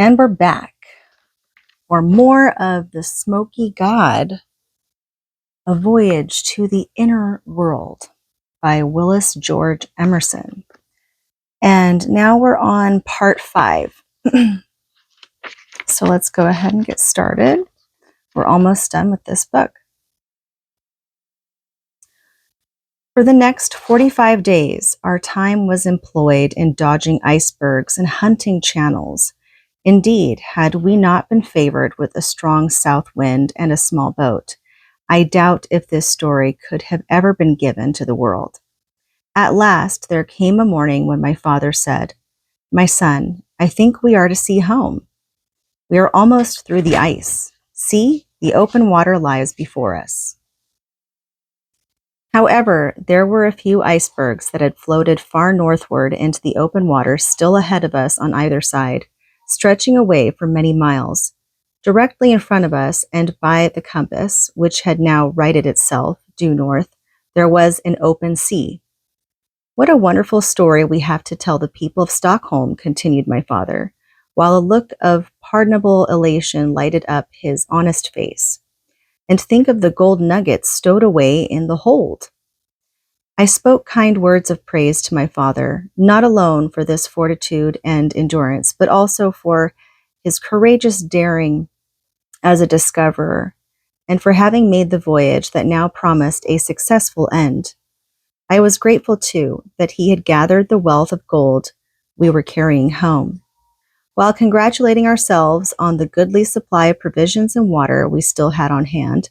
And we're back for more of the Smoky God, A Voyage to the Inner World by Willis George Emerson. And now we're on part 5. So let's go ahead and get started. We're almost done with this book. For the next 45 days, our time was employed in dodging icebergs and hunting channels. Indeed, had we not been favored with a strong south wind and a small boat, I doubt if this story could have ever been given to the world. At last, there came a morning when my father said, "My son, I think we are to see home. We are almost through the ice. See, the open water lies before us." However, there were a few icebergs that had floated far northward into the open water still ahead of us on either side, stretching away for many miles. Directly in front of us and by the compass, which had now righted itself due north, there was an open sea. "What a wonderful story we have to tell the people of Stockholm," continued my father, while a look of pardonable elation lighted up his honest face. "And think of the gold nuggets stowed away in the hold." I spoke kind words of praise to my father, not alone for this fortitude and endurance, but also for his courageous daring as a discoverer, and for having made the voyage that now promised a successful end. I was grateful, too, that he had gathered the wealth of gold we were carrying home. While congratulating ourselves on the goodly supply of provisions and water we still had on hand,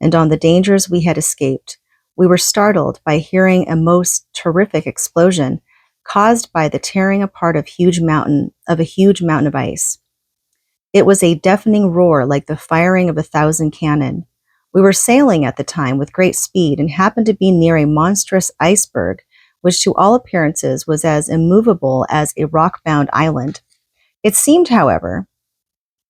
and on the dangers we had escaped, we were startled by hearing a most terrific explosion caused by the tearing apart of a huge mountain of ice. It was a deafening roar like the firing of 1,000 cannon. We were sailing at the time with great speed and happened to be near a monstrous iceberg, which to all appearances was as immovable as a rock-bound island. It seemed, however,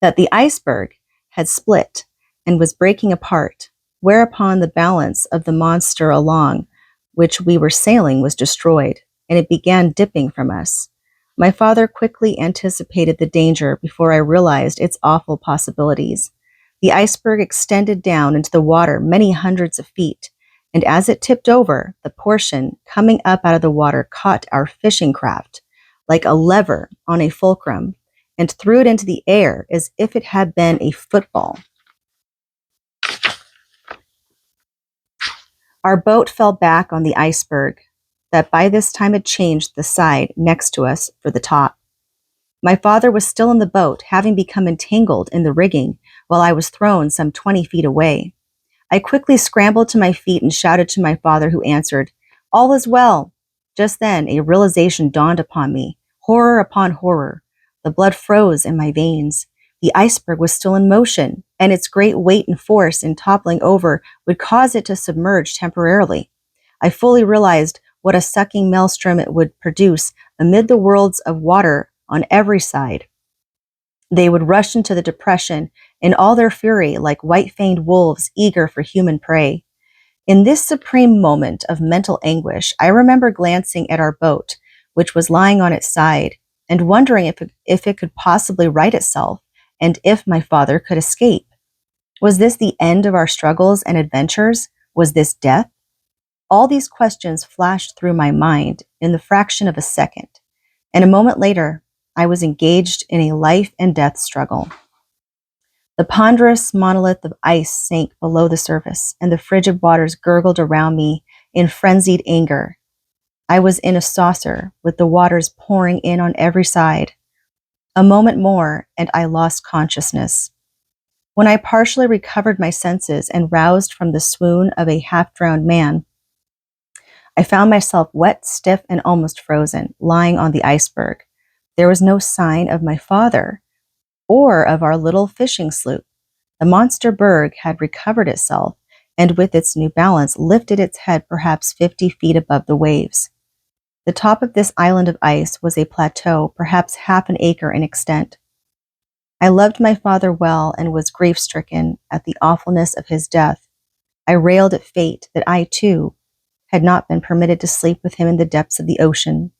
that the iceberg had split and was breaking apart, whereupon the balance of the monster along which we were sailing was destroyed, and it began dipping from us. My father quickly anticipated the danger before I realized its awful possibilities. The iceberg extended down into the water many hundreds of feet, and as it tipped over, the portion coming up out of the water caught our fishing craft like a lever on a fulcrum and threw it into the air as if it had been a football. Our boat fell back on the iceberg, that by this time had changed the side next to us for the top. My father was still in the boat, having become entangled in the rigging, while I was thrown some 20 feet away. I quickly scrambled to my feet and shouted to my father, who answered, "All is well." Just then, a realization dawned upon me, horror upon horror. The blood froze in my veins. The iceberg was still in motion, and its great weight and force in toppling over would cause it to submerge temporarily. I fully realized what a sucking maelstrom it would produce amid the worlds of water on every side. They would rush into the depression in all their fury like white-fanged wolves eager for human prey. In this supreme moment of mental anguish, I remember glancing at our boat, which was lying on its side, and wondering if it could possibly right itself, and if my father could escape. Was this the end of our struggles and adventures? Was this death? All these questions flashed through my mind in the fraction of a second, and a moment later, I was engaged in a life and death struggle. The ponderous monolith of ice sank below the surface, and the frigid waters gurgled around me in frenzied anger. I was in a saucer, with the waters pouring in on every side. A moment more, and I lost consciousness. When I partially recovered my senses and roused from the swoon of a half-drowned man, I found myself wet, stiff, and almost frozen, lying on the iceberg. There was no sign of my father or of our little fishing sloop. The monster berg had recovered itself, and with its new balance lifted its head perhaps 50 feet above the waves. The top of this island of ice was a plateau perhaps half an acre in extent. I loved my father well and was grief-stricken at the awfulness of his death. I railed at fate that I, too, had not been permitted to sleep with him in the depths of the ocean.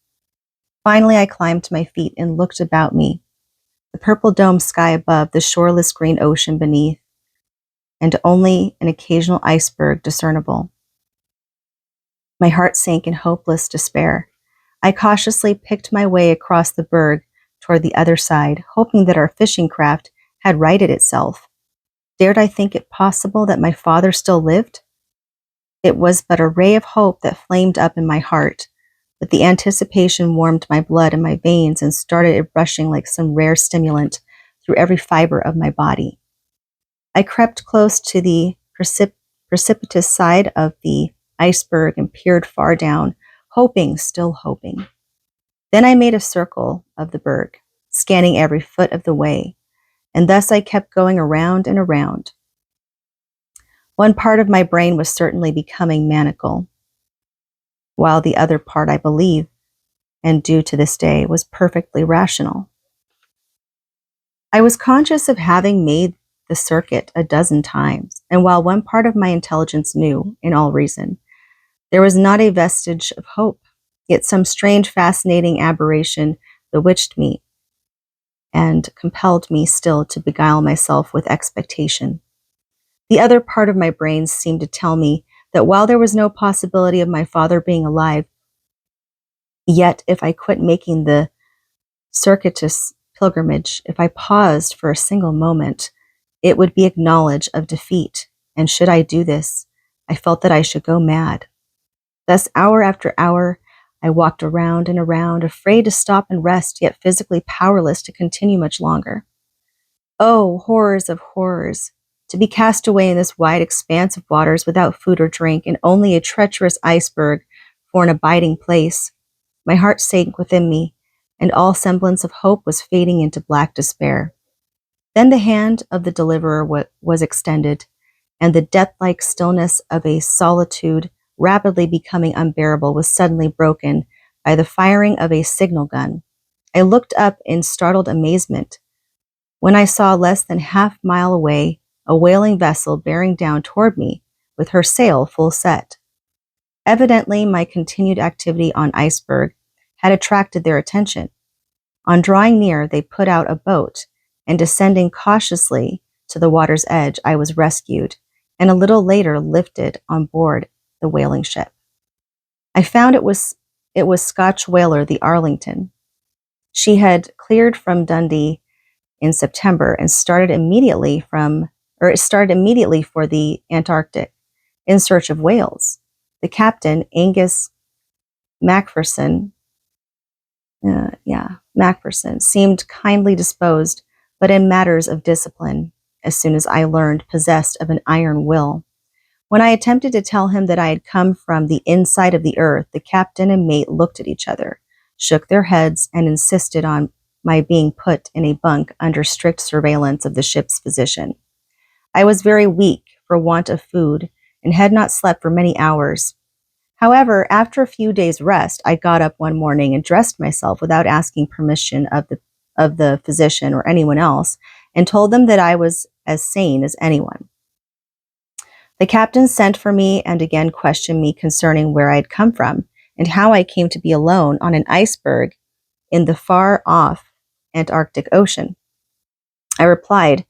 Finally, I climbed to my feet and looked about me. the purple domed sky above, the shoreless green ocean beneath, and only an occasional iceberg discernible. My heart sank in hopeless despair. I cautiously picked my way across the berg toward the other side, hoping that our fishing craft had righted itself. Dared I think it possible that my father still lived? It was but a ray of hope that flamed up in my heart, but the anticipation warmed my blood in my veins and started it rushing like some rare stimulant through every fiber of my body. I crept close to the precipitous side of the iceberg and peered far down, hoping, still hoping. Then I made a circle of the berg, scanning every foot of the way, and thus I kept going around and around. One part of my brain was certainly becoming maniacal, while the other part, I believe, and do to this day, was perfectly rational. I was conscious of having made the circuit a dozen times, and while one part of my intelligence knew, in all reason, there was not a vestige of hope, yet some strange, fascinating aberration bewitched me and compelled me still to beguile myself with expectation. The other part of my brain seemed to tell me that while there was no possibility of my father being alive, yet if I quit making the circuitous pilgrimage, if I paused for a single moment, it would be acknowledged of defeat, and should I do this, I felt that I should go mad. Thus, hour after hour, I walked around and around, afraid to stop and rest, yet physically powerless to continue much longer. Oh, horrors of horrors! To be cast away in this wide expanse of waters without food or drink, and only a treacherous iceberg for an abiding place. My heart sank within me, and all semblance of hope was fading into black despair. Then the hand of the deliverer was extended, and the death-like stillness of a solitude rapidly becoming unbearable was suddenly broken by the firing of a signal gun. I looked up in startled amazement when I saw less than half-mile away a whaling vessel bearing down toward me with her sail full set. Evidently, my continued activity on iceberg had attracted their attention. On drawing near, they put out a boat, and descending cautiously to the water's edge, I was rescued, and a little later lifted on board the whaling ship. I found it was Scotch whaler the Arlington. She had cleared from Dundee in September and started immediately for the Antarctic in search of whales. The captain, Angus Macpherson, seemed kindly disposed, but in matters of discipline, as soon as I learned, possessed of an iron will. When I attempted to tell him that I had come from the inside of the earth, the captain and mate looked at each other, shook their heads, and insisted on my being put in a bunk under strict surveillance of the ship's physician. I was very weak for want of food and had not slept for many hours. However, after a few days' rest, I got up one morning and dressed myself without asking permission of the physician or anyone else, and told them that I was as sane as anyone. The captain sent for me and again questioned me concerning where I had come from and how I came to be alone on an iceberg in the far-off Antarctic Ocean. I replied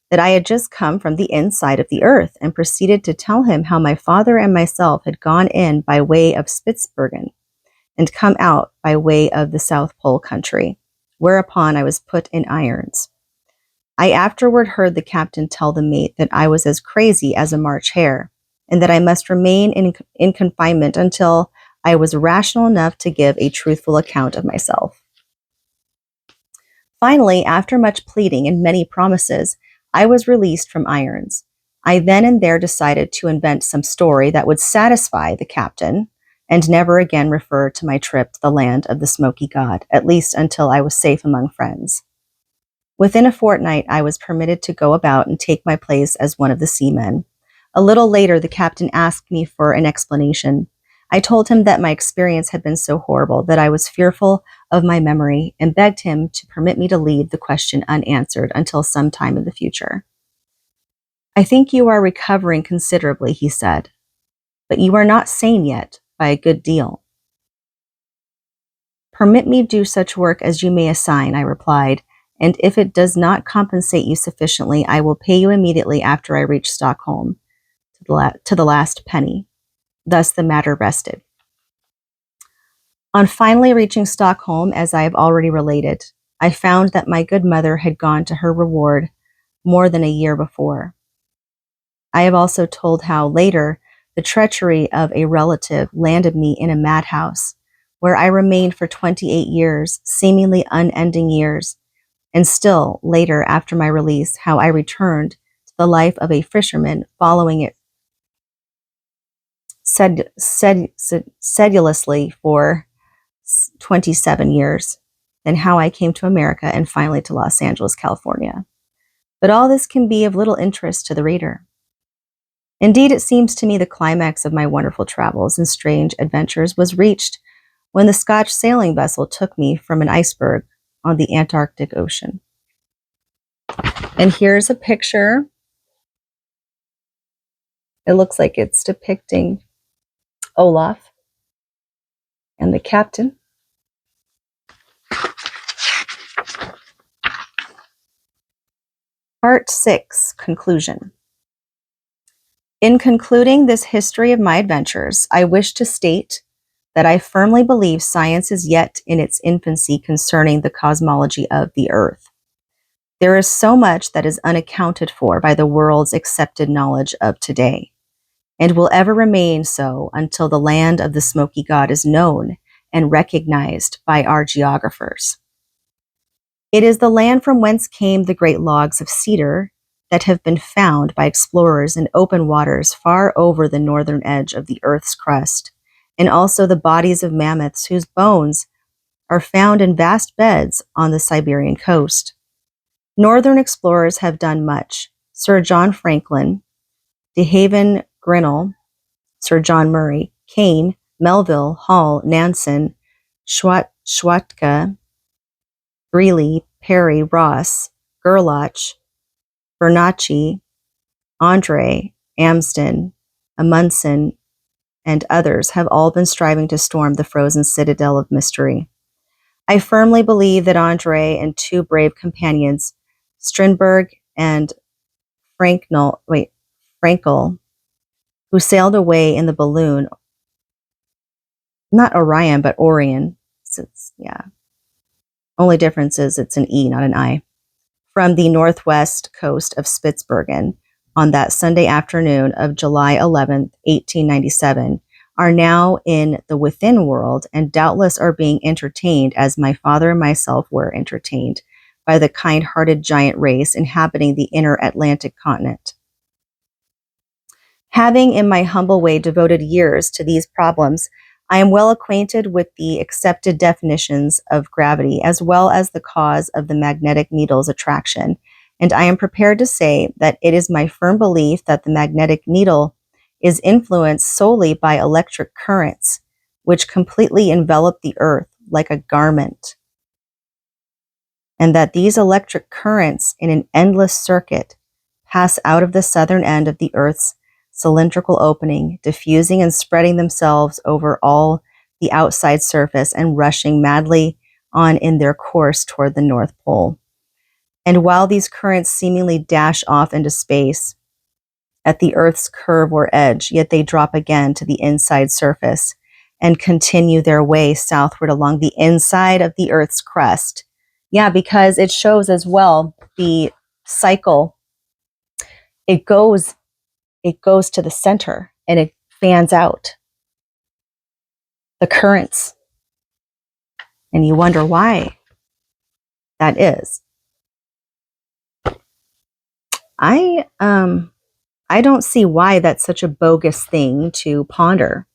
that I had just come from the inside of the earth, and proceeded to tell him how my father and myself had gone in by way of Spitzbergen and come out by way of the South Pole country, whereupon I was put in irons. I afterward heard the captain tell the mate that I was as crazy as a March hare, and that I must remain in confinement until I was rational enough to give a truthful account of myself. Finally, after much pleading and many promises, I was released from irons. I then and there decided to invent some story that would satisfy the captain and never again refer to my trip to the land of the Smoky God, at least until I was safe among friends. Within a fortnight, I was permitted to go about and take my place as one of the seamen. A little later, the captain asked me for an explanation. I told him that my experience had been so horrible that I was fearful of my memory, and begged him to permit me to leave the question unanswered until some time in the future. "I think you are recovering considerably," he said, "but you are not sane yet by a good deal." "Permit me do such work as you may assign," I replied, and if it does not compensate you sufficiently, I will pay you immediately after I reach Stockholm, to the last penny. Thus the matter rested. On finally reaching Stockholm, as I have already related, I found that my good mother had gone to her reward more than a year before. I have also told how later the treachery of a relative landed me in a madhouse, where I remained for 28 years, seemingly unending years, and still later after my release, how I returned to the life of a fisherman, following it sedulously for 27 years, then how I came to America and finally to Los Angeles, California. But all this can be of little interest to the reader. Indeed, it seems to me the climax of my wonderful travels and strange adventures was reached when the Scotch sailing vessel took me from an iceberg on the Antarctic Ocean. And here's a picture. It looks like it's depicting Olaf and the captain. Part 6, Conclusion. In concluding this history of my adventures, I wish to state that I firmly believe science is yet in its infancy concerning the cosmology of the Earth. There is so much that is unaccounted for by the world's accepted knowledge of today, and will ever remain so until the land of the Smoky God is known and recognized by our geographers. It is the land from whence came the great logs of cedar that have been found by explorers in open waters far over the northern edge of the Earth's crust, and also the bodies of mammoths whose bones are found in vast beds on the Siberian coast. Northern explorers have done much. Sir John Franklin, de Haven, Grinnell, Sir John Murray, Kane, Melville, Hall, Nansen, Schwatka, Greeley, Perry, Ross, Gerlach, Bernacchi, Andre, Amsden, Amundsen, and others have all been striving to storm the frozen citadel of mystery. I firmly believe that Andre and two brave companions, Strindberg and Frankel, who sailed away in the balloon, not Orion, but Orion. Only difference is it's an E, not an I. From the northwest coast of Spitsbergen on that Sunday afternoon of July 11th, 1897, are now in the within world and doubtless are being entertained as my father and myself were entertained by the kind-hearted giant race inhabiting the inner Atlantic continent. Having in my humble way devoted years to these problems, I am well acquainted with the accepted definitions of gravity as well as the cause of the magnetic needle's attraction, and I am prepared to say that it is my firm belief that the magnetic needle is influenced solely by electric currents, which completely envelop the Earth like a garment, and that these electric currents in an endless circuit pass out of the southern end of the Earth's cylindrical opening, diffusing and spreading themselves over all the outside surface and rushing madly on in their course toward the North Pole. And while these currents seemingly dash off into space at the Earth's curve or edge, yet they drop again to the inside surface and continue their way southward along the inside of the Earth's crust. Yeah, because it shows as well the cycle. It goes to the center and it fans out the currents. And you wonder why that is. I don't see why that's such a bogus thing to ponder.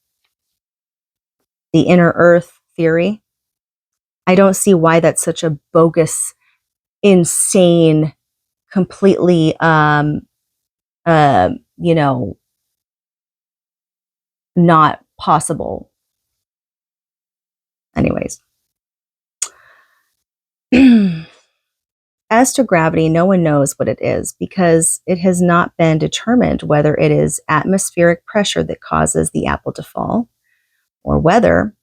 The inner Earth theory. I don't see why that's such a bogus, insane, completely, not possible. Anyways. As to gravity, no one knows what it is because it has not been determined whether it is atmospheric pressure that causes the apple to fall, or whether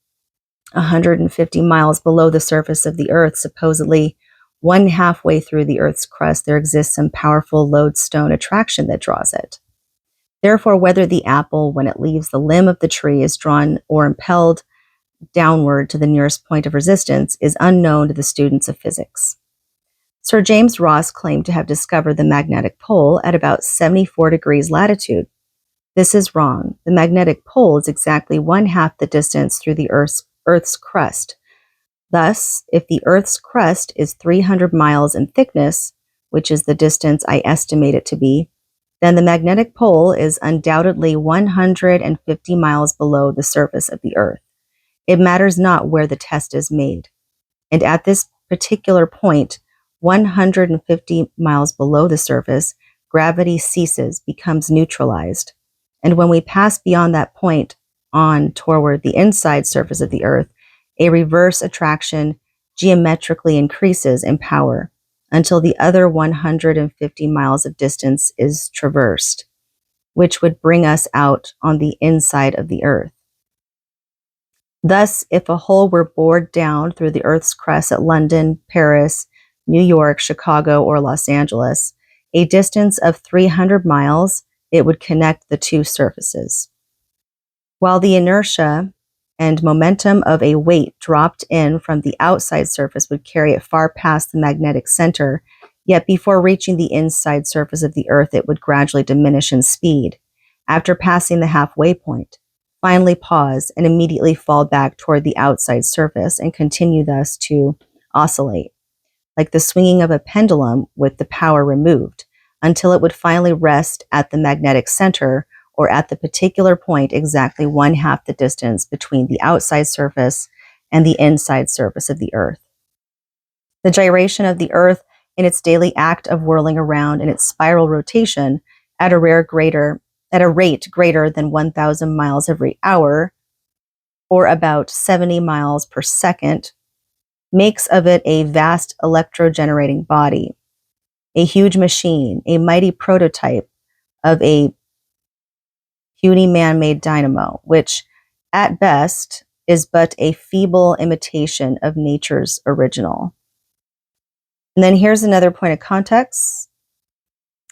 150 miles below the surface of the Earth, supposedly one halfway through the Earth's crust, there exists some powerful lodestone attraction that draws it. Therefore, whether the apple, when it leaves the limb of the tree, is drawn or impelled downward to the nearest point of resistance is unknown to the students of physics. Sir James Ross claimed to have discovered the magnetic pole at about 74 degrees latitude. This is wrong. The magnetic pole is exactly one half the distance through the Earth's crust. Thus, if the Earth's crust is 300 miles in thickness, which is the distance I estimate it to be, then the magnetic pole is undoubtedly 150 miles below the surface of the Earth. It matters not where the test is made. And at this particular point, 150 miles below the surface, gravity ceases, becomes neutralized. And when we pass beyond that point on toward the inside surface of the Earth, a reverse attraction geometrically increases in power until the other 150 miles of distance is traversed, which would bring us out on the inside of the Earth. Thus, if a hole were bored down through the Earth's crust at London, Paris, New York, Chicago, or Los Angeles, a distance of 300 miles, it would connect the two surfaces. While the inertia and momentum of a weight dropped in from the outside surface would carry it far past the magnetic center, yet before reaching the inside surface of the Earth, it would gradually diminish in speed. After passing the halfway point, finally pause and immediately fall back toward the outside surface and continue thus to oscillate, like the swinging of a pendulum with the power removed, until it would finally rest at the magnetic center or at the particular point exactly one half the distance between the outside surface and the inside surface of the Earth. The gyration of the Earth in its daily act of whirling around in its spiral rotation at a rate greater than 1,000 miles every hour, or about 70 miles per second, makes of it a vast electro-generating body, a huge machine, a mighty prototype of a puny man-made dynamo, which, at best, is but a feeble imitation of nature's original. And then here's another point of context,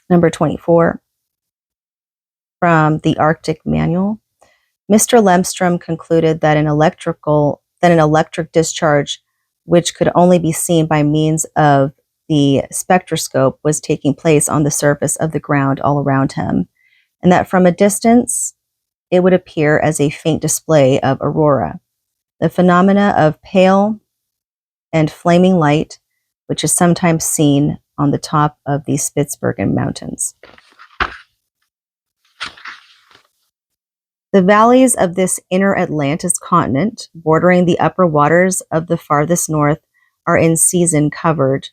number 24, from the Arctic Manual. Mr. Lemstrom concluded that an electric discharge, which could only be seen by means of the spectroscope, was taking place on the surface of the ground all around him, and that from a distance it would appear as a faint display of aurora, the phenomena of pale and flaming light, which is sometimes seen on the top of the Spitzbergen Mountains. The valleys of this inner Atlantis continent, bordering the upper waters of the farthest north, are in season covered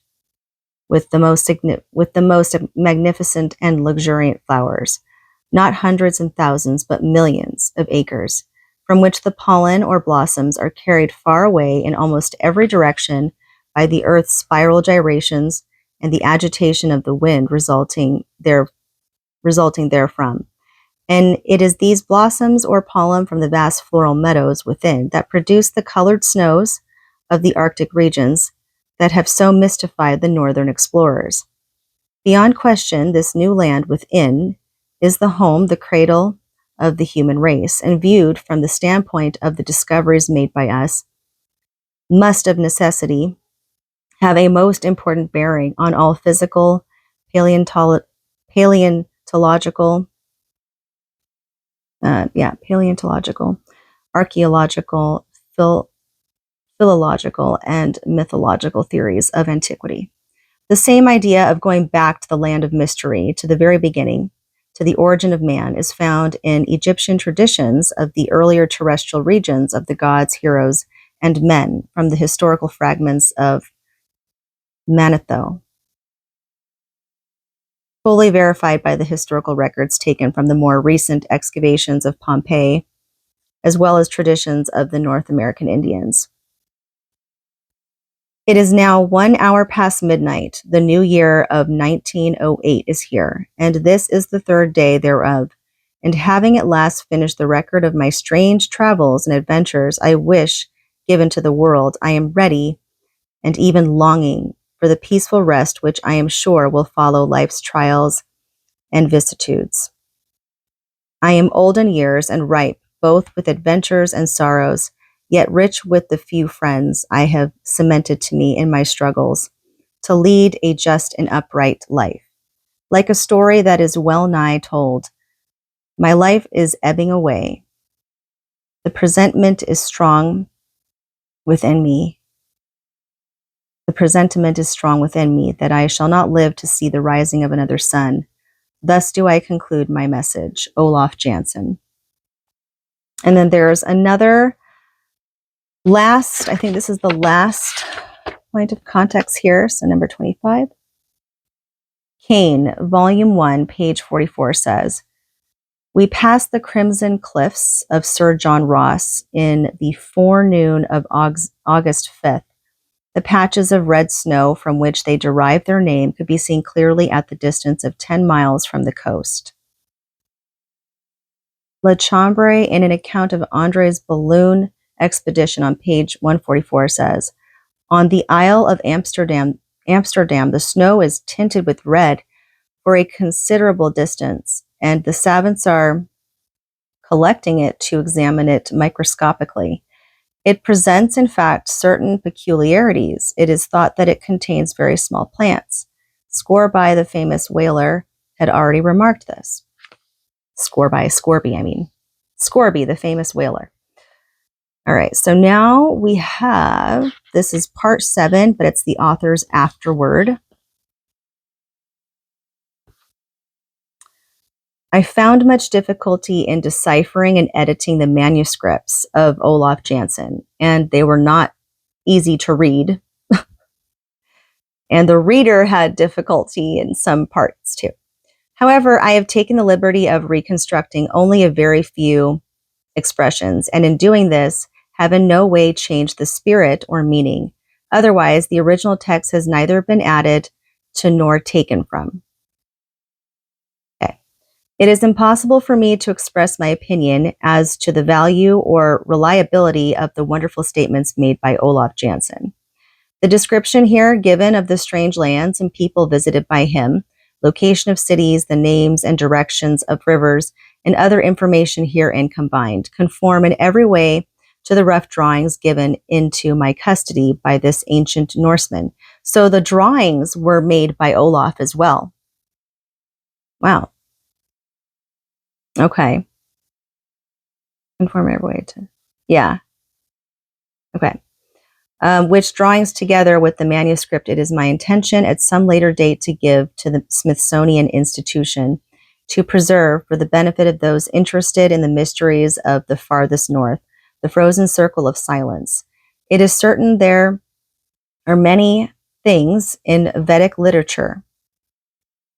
with the most magnificent and luxuriant flowers, not hundreds and thousands, but millions of acres, from which the pollen or blossoms are carried far away in almost every direction by the Earth's spiral gyrations and the agitation of the wind resulting therefrom. And it is these blossoms or pollen from the vast floral meadows within that produce the colored snows of the Arctic regions that have so mystified the northern explorers. Beyond question, this new land within is the home, the cradle of the human race, and viewed from the standpoint of the discoveries made by us, must of necessity have a most important bearing on all physical, paleontological, archaeological, philological, and mythological theories of antiquity. The same idea of going back to the land of mystery, to the very beginning, to the origin of man, is found in Egyptian traditions of the earlier terrestrial regions of the gods, heroes, and men from the historical fragments of Manetho, fully verified by the historical records taken from the more recent excavations of Pompeii, as well as traditions of the North American Indians. It is now 1 hour past midnight. The new year of 1908 is here, and this is the third day thereof. And having at last finished the record of my strange travels and adventures I wish given to the world, I am ready and even longing for the peaceful rest which I am sure will follow life's trials and vicissitudes. I am old in years and ripe, both with adventures and sorrows, yet rich with the few friends I have cemented to me in my struggles to lead a just and upright life. Like a story that is well nigh told, my life is ebbing away. The presentiment is strong within me. The presentiment is strong within me that I shall not live to see the rising of another sun. Thus do I conclude my message. Olaf Jansen. And then there's another last, I think this is the last point of context here. So number 25. Cain, volume 1, page 44 says, we passed the crimson cliffs of Sir John Ross in the forenoon of August 5th. The patches of red snow from which they derived their name could be seen clearly at the distance of 10 miles from the coast. Le Chambre, in an account of André's balloon expedition on page 144, says, on the Isle of Amsterdam, the snow is tinted with red for a considerable distance, and the savants are collecting it to examine it microscopically. It presents, in fact, certain peculiarities. It is thought that it contains very small plants. Scorby, the famous whaler, had already remarked this. Scorby, the famous whaler. All right, so now we have, this is part 7, but it's the author's afterword. I found much difficulty in deciphering and editing the manuscripts of Olaf Jansen, and they were not easy to read. And the reader had difficulty in some parts too. However, I have taken the liberty of reconstructing only a very few expressions, and in doing this, have in no way changed the spirit or meaning. Otherwise, the original text has neither been added to nor taken from. Okay. It is impossible for me to express my opinion as to the value or reliability of the wonderful statements made by Olaf Jansen. The description here given of the strange lands and people visited by him, location of cities, the names and directions of rivers, and other information herein combined, conform in every way to the rough drawings given into my custody by this ancient Norseman. So the drawings were made by Olaf as well. Wow. Okay. Conform every way to, yeah. Okay. Which drawings together with the manuscript it is my intention at some later date to give to the Smithsonian Institution to preserve for the benefit of those interested in the mysteries of the farthest north, the frozen circle of silence. It is certain there are many things in Vedic literature,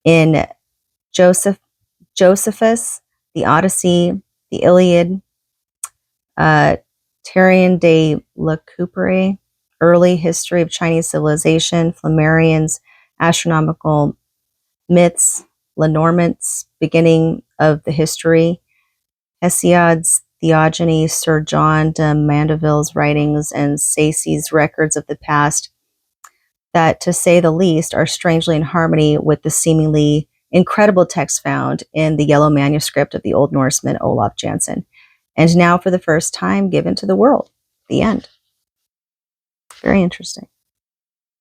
in Josephus, the Odyssey, the Iliad, Terrien de la Coupere, early history of Chinese civilization, Flammarion's astronomical myths, Lenormand's beginning of the history, Hesiod's Theogony, Sir John de Mandeville's writings, and Sayce's records of the past that, to say the least, are strangely in harmony with the seemingly incredible text found in the yellow manuscript of the Old Norseman Olaf Jansen, and now for the first time given to the world. The end. Very interesting.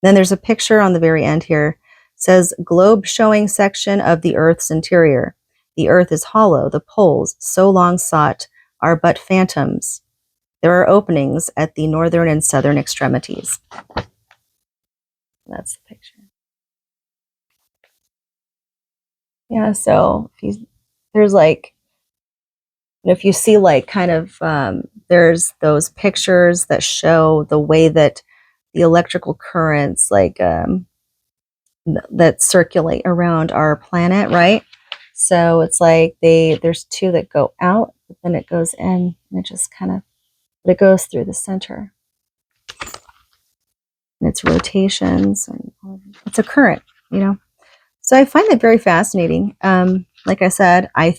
Then there's a picture on the very end here. It says, globe showing section of the Earth's interior. The Earth is hollow. The poles, so long sought, are but phantoms. There are openings at the northern and southern extremities. That's the picture. Yeah, so there's like, if you see like kind of, there's those pictures that show the way that the electrical currents like that circulate around our planet, right? So it's like there's two that go out, but then it goes in, and it just kind of, but it goes through the center. And its rotations, and it's a current, you know. So I find that very fascinating. Like I said, I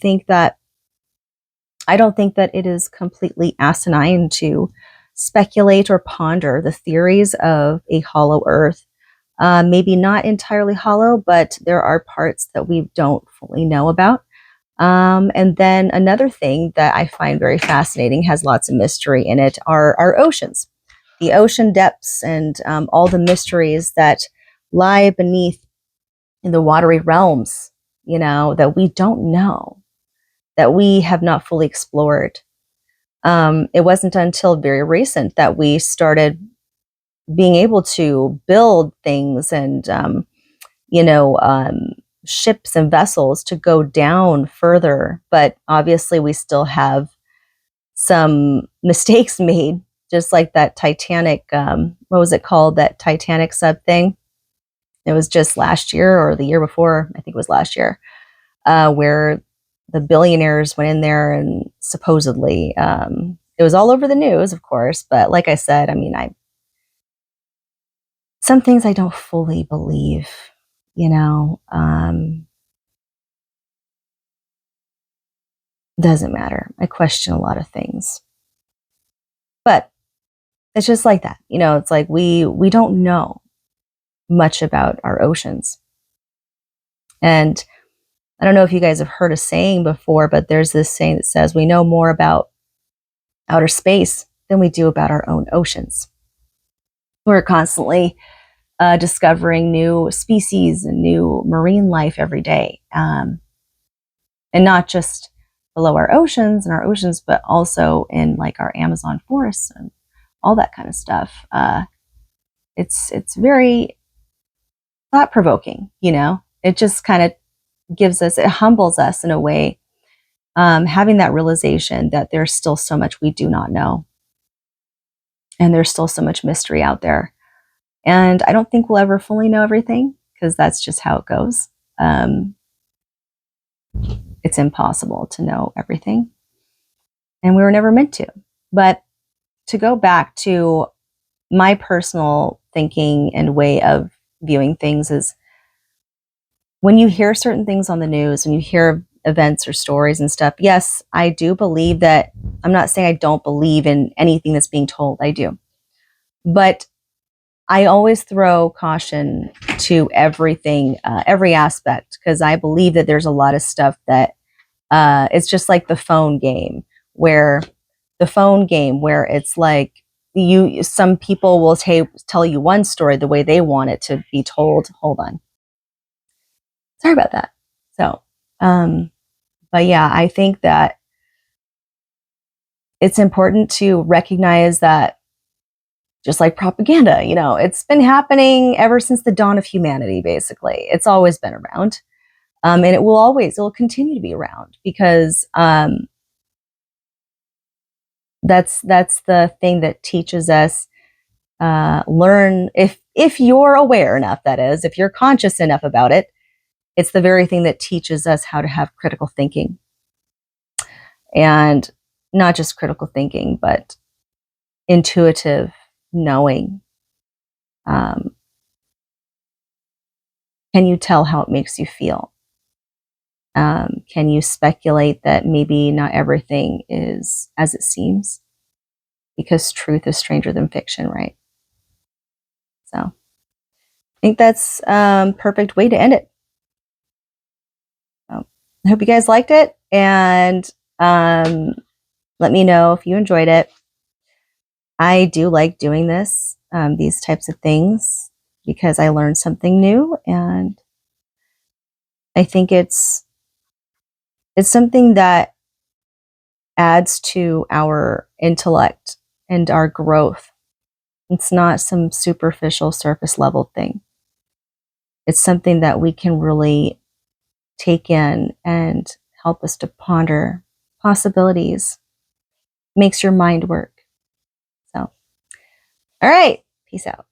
don't think that it is completely asinine to speculate or ponder the theories of a hollow earth. Maybe not entirely hollow, but there are parts that we don't fully know about. And then another thing that I find very fascinating, has lots of mystery in it, are our oceans, the ocean depths, and all the mysteries that lie beneath in the watery realms, that we don't know, that we have not fully explored. It wasn't until very recent that we started being able to build things and, you know, um, ships and vessels to go down further. But obviously, we still have some mistakes made, just like that Titanic. What was it called? That Titanic sub thing. It was just last year or the year before. I think it was last year, where the billionaires went in there and supposedly, it was all over the news, of course. But like I said, I mean, some things I don't fully believe, doesn't matter. I question a lot of things, but it's just like that. It's like we don't know much about our oceans. And I don't know if you guys have heard a saying before, but there's this saying that says we know more about outer space than we do about our own oceans. We're constantly discovering new species and new marine life every day. And not just below our oceans, but also in like our Amazon forests and all that kind of stuff. It's very thought provoking. It just kind of it humbles us in a way, having that realization that there's still so much we do not know, and there's still so much mystery out there. And I don't think we'll ever fully know everything, because that's just how it goes. It's impossible to know everything, and we were never meant to. But to go back to my personal thinking and way of viewing things is, when you hear certain things on the news and you hear events or stories and stuff, yes, I do believe that. I'm not saying I don't believe in anything that's being told. I do. But I always throw caution to everything, every aspect, because I believe that there's a lot of stuff that it's just like the phone game, where it's like, some people will tell you one story the way they want it to be told. Hold on. Sorry about that. So, but yeah, I think that it's important to recognize that, just like propaganda, it's been happening ever since the dawn of humanity, basically. It's always been around. And it will continue to be around, because that's the thing that teaches us, learn, if you're aware enough, that is, if you're conscious enough about it, it's the very thing that teaches us how to have critical thinking. And not just critical thinking, but intuitive knowing. Can you tell how it makes you feel? Can you speculate that maybe not everything is as it seems? Because truth is stranger than fiction, right? So I think that's perfect way to end it. So I hope you guys liked it, and let me know if you enjoyed it. I do like doing these types of things, because I learned something new, and I think it's something that adds to our intellect and our growth. It's not some superficial surface level thing. It's something that we can really take in and help us to ponder possibilities. Makes your mind work. So, all right. Peace out.